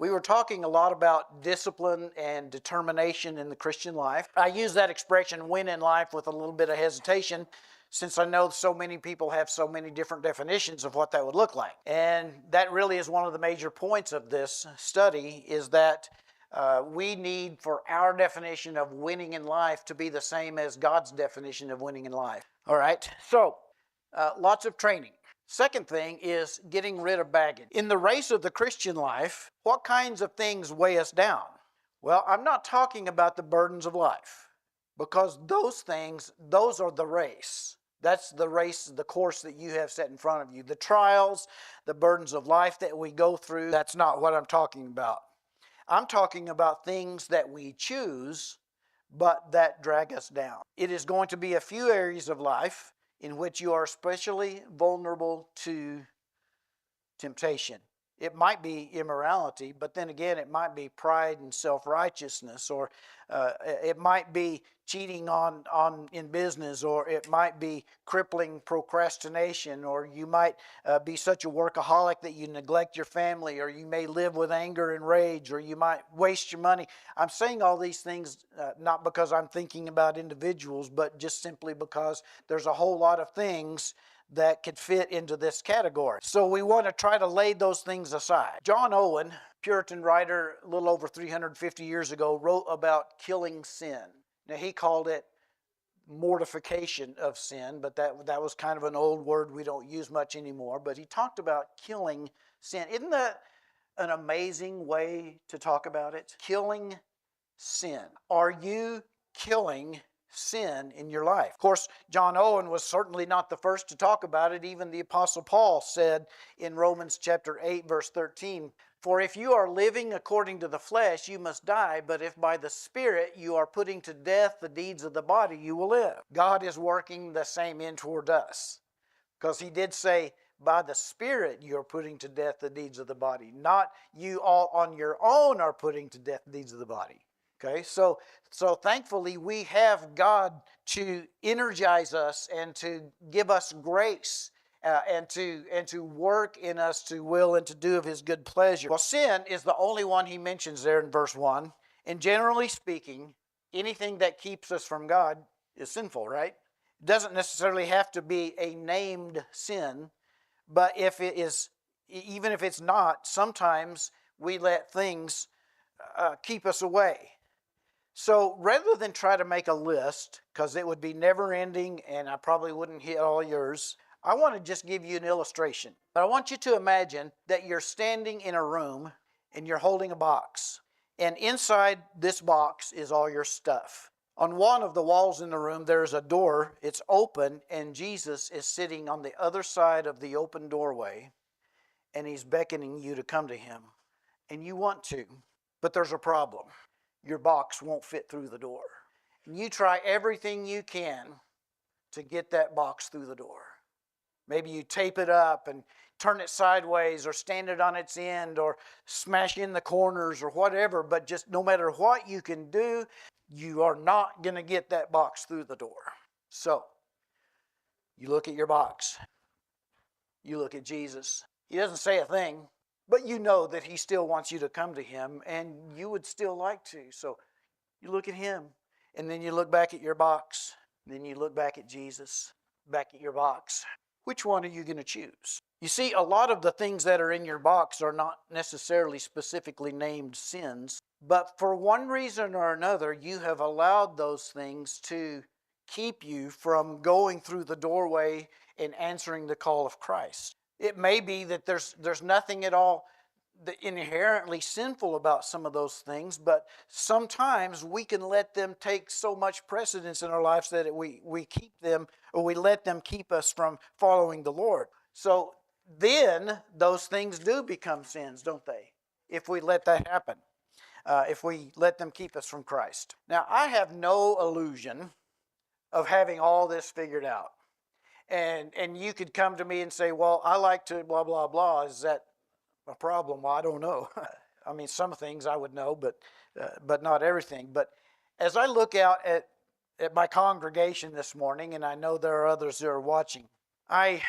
We were talking a lot about discipline and determination in the Christian life. I use that expression, win in life, with a little bit of hesitation, since I know so many people have so many different definitions of what that would look like. And that really is one of the major points of this study, is that we need for our definition of winning in life to be the same as God's definition of winning in life. All right, so lots of training. Second thing is getting rid of baggage. In the race of the Christian life, what kinds of things weigh us down? Well, I'm not talking about the burdens of life, because those things, those are the race. That's the race, the course that you have set in front of you. The trials, the burdens of life that we go through, that's not what I'm talking about. I'm talking about things that we choose, but that drag us down. It is going to be a few areas of life in which you are especially vulnerable to temptation. It might be immorality, but then again, it might be pride and self-righteousness, or it might be cheating in business, or it might be crippling procrastination, or you might be such a workaholic that you neglect your family, or you may live with anger and rage, or you might waste your money. I'm saying all these things not because I'm thinking about individuals, but just simply because there's a whole lot of things that could fit into this category. So we want to try to lay those things aside. John Owen, Puritan writer a little over 350 years ago, wrote about killing sin. Now, he called it mortification of sin, but that was kind of an old word we don't use much anymore. But he talked about killing sin. Isn't that an amazing way to talk about it? Killing sin. Are you killing sin in your life? Of course, John Owen was certainly not the first to talk about it. Even the Apostle Paul said in Romans chapter 8, verse 13, "For if you are living according to the flesh, you must die, but if by the Spirit you are putting to death the deeds of the body, you will live." God is working the same in toward us, because he did say, by the Spirit you are putting to death the deeds of the body, not you all on your own are putting to death the deeds of the body. Okay, so thankfully we have God to energize us and to give us grace and to work in us to will and to do of his good pleasure. Well, sin is the only one he mentions there in verse 1. And generally speaking, anything that keeps us from God is sinful, right? It doesn't necessarily have to be a named sin, but if it is, even if it's not, sometimes we let things keep us away. So rather than try to make a list, because it would be never ending and I probably wouldn't hit all yours, I want to just give you an illustration. But I want you to imagine that you're standing in a room and you're holding a box. And inside this box is all your stuff. On one of the walls in the room, there's a door. It's open, and Jesus is sitting on the other side of the open doorway, and he's beckoning you to come to him. And you want to, but there's a problem. Your box won't fit through the door. And you try everything you can to get that box through the door. Maybe you tape it up and turn it sideways, or stand it on its end, or smash in the corners, or whatever, but just no matter what you can do, you are not going to get that box through the door. So, you look at your box. You look at Jesus. He doesn't say a thing, but you know that he still wants you to come to him, and you would still like to. So you look at him, and then you look back at your box, and then you look back at Jesus, back at your box. Which one are you going to choose? You see, a lot of the things that are in your box are not necessarily specifically named sins, but for one reason or another, you have allowed those things to keep you from going through the doorway and answering the call of Christ. It may be that there's nothing at all inherently sinful about some of those things, but sometimes we can let them take so much precedence in our lives that we keep them, or we let them keep us from following the Lord. So then those things do become sins, don't they? If we let that happen, if we let them keep us from Christ. Now, I have no illusion of having all this figured out. And you could come to me and say, well, I like to blah, blah, blah. Is that a problem? Well, I don't know. I mean, some things I would know, but not everything. But as I look out at my congregation this morning, and I know there are others that are watching, I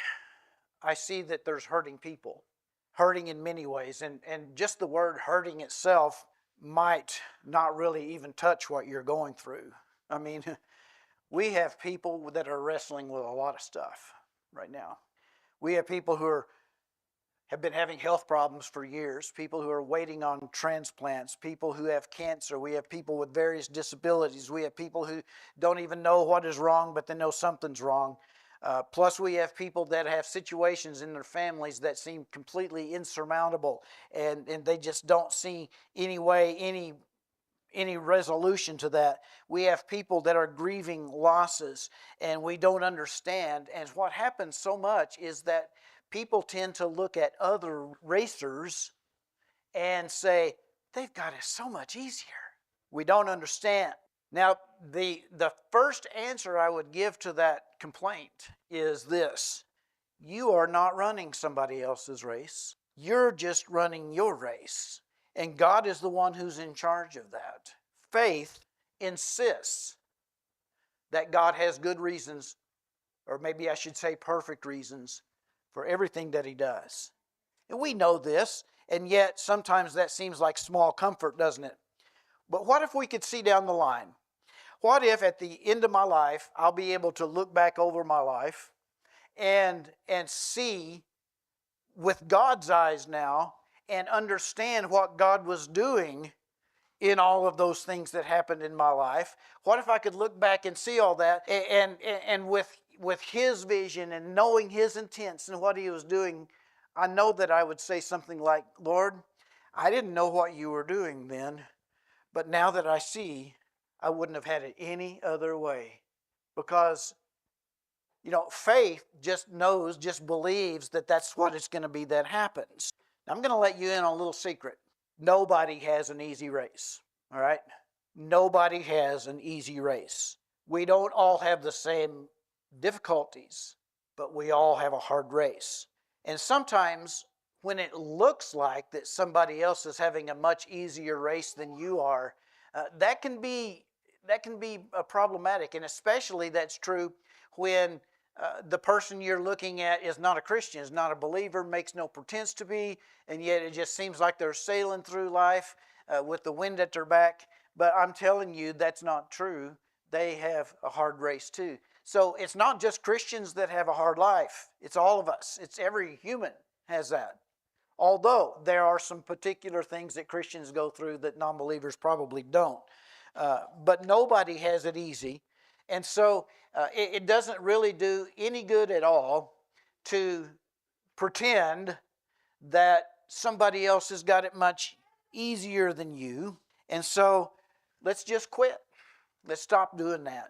see that there's hurting people. hurting in many ways. And just the word hurting itself might not really even touch what you're going through. I mean, we have people that are wrestling with a lot of stuff right now. We have people who have been having health problems for years, people who are waiting on transplants, people who have cancer. We have people with various disabilities. We have people who don't even know what is wrong, but they know something's wrong. Plus, we have people that have situations in their families that seem completely insurmountable, and they just don't see any way, any resolution to that. We have people that are grieving losses, and we don't understand. And what happens so much is that people tend to look at other racers and say, they've got it so much easier. We don't understand. Now, the first answer I would give to that complaint is this: you are not running somebody else's race. You're just running your race. And God is the one who's in charge of that. Faith insists that God has good reasons, or maybe I should say perfect reasons, for everything that He does. And we know this, and yet sometimes that seems like small comfort, doesn't it? But what if we could see down the line? What if at the end of my life, I'll be able to look back over my life and see with God's eyes now and understand what God was doing in all of those things that happened in my life? What if I could look back and see all that and with His vision and knowing His intents and what He was doing, I know that I would say something like, Lord, I didn't know what you were doing then, but now that I see, I wouldn't have had it any other way. Because, faith just knows, just believes that that's what it's going to be that happens. Now, I'm going to let you in on a little secret. Nobody has an easy race, all right? Nobody has an easy race. We don't all have the same difficulties, but we all have a hard race. And sometimes when it looks like that somebody else is having a much easier race than you are, that can be problematic. And especially that's true when the person you're looking at is not a Christian, is not a believer, makes no pretense to be, and yet it just seems like they're sailing through life with the wind at their back. But I'm telling you, that's not true. They have a hard race too. So it's not just Christians that have a hard life. It's all of us. It's every human has that. Although there are some particular things that Christians go through that non-believers probably don't. But nobody has it easy. And so it doesn't really do any good at all to pretend that somebody else has got it much easier than you. And so let's just quit. Let's stop doing that.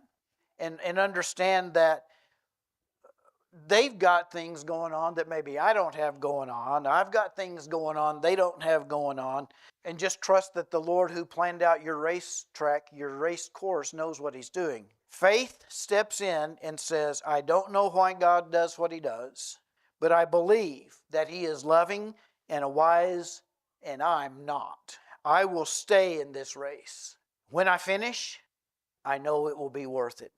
And understand that they've got things going on that maybe I don't have going on. I've got things going on they don't have going on. And just trust that the Lord who planned out your race track, your race course, knows what He's doing. Faith steps in and says, I don't know why God does what He does, but I believe that He is loving and wise, and I'm not. I will stay in this race. When I finish, I know it will be worth it.